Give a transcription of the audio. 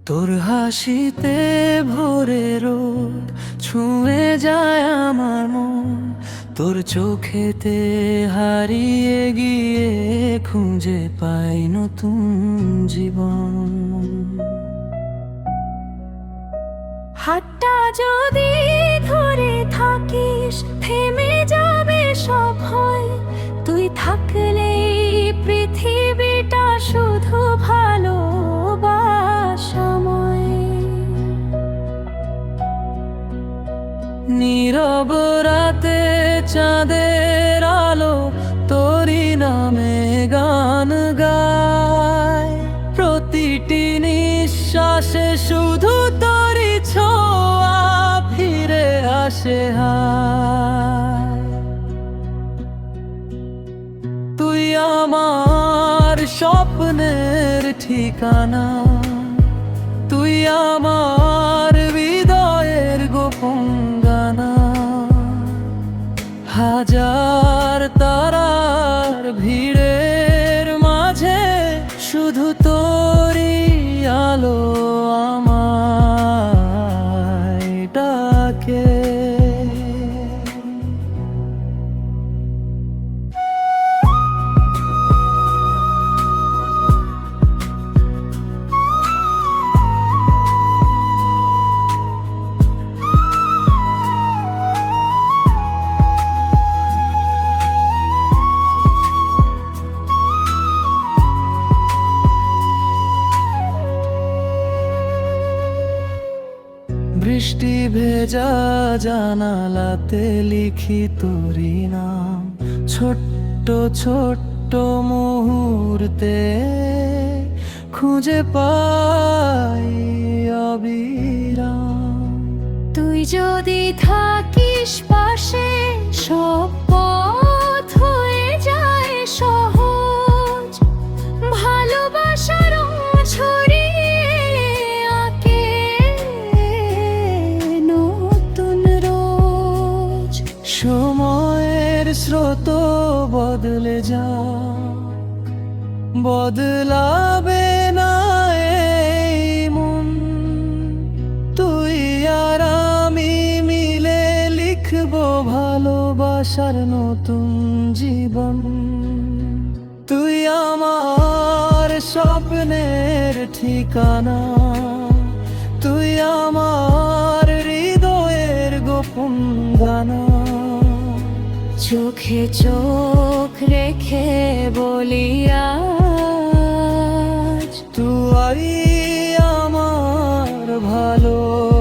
তোর হাসিতে ভোরে রোদ ছুঁয়ে যায় আমার মন, তোর চোখেতে হারিয়ে গিয়ে খুঁজে পাই নতুন জীবন। হাতটা যদি ধরে থাকিস থেমে যাবে সব ভয়, তুই থাকলে পৃথিবীটা শুধু ভালোবাসাময়। নীরব রাতে চাঁদের আলো তোরই নামে গান গায়, প্রতিটি নিঃশ্বাসে শুধু তোরই ছোঁয়া ফিরে আসে হায়। তুই আমার স্বপ্নের ঠিকানা, তুই আমার হৃদয়ের গোপন গানা। হাজার তারার ভিড়ের মাঝে শুধু তোরই আলো আমায় ডাকে। বৃষ্টি ভেজা জানালাতে লিখি তোরই নাম, ছোট্ট ছোট্ট মুহূর্তে খুঁজে পাই অবিরাম। তুই যদি থাকিস পাশে সব পথ হয়ে যায় সহজ, ভালোবাসার ছড়িয়ে আঁকে নতুন রোজ। সময়ের স্রোত বদলে যাক, বদলাবে না এই মন। তুই আর আমি মিলে লিখবো ভালোবাসার নতুন জীবন। তুই আমার স্বপ্নের ঠিকানা, তুই আমার হৃদয়ের গোপন গানা। চোখে চোখ রেখে বলি আজ, তুই আমার ভালোবাসা।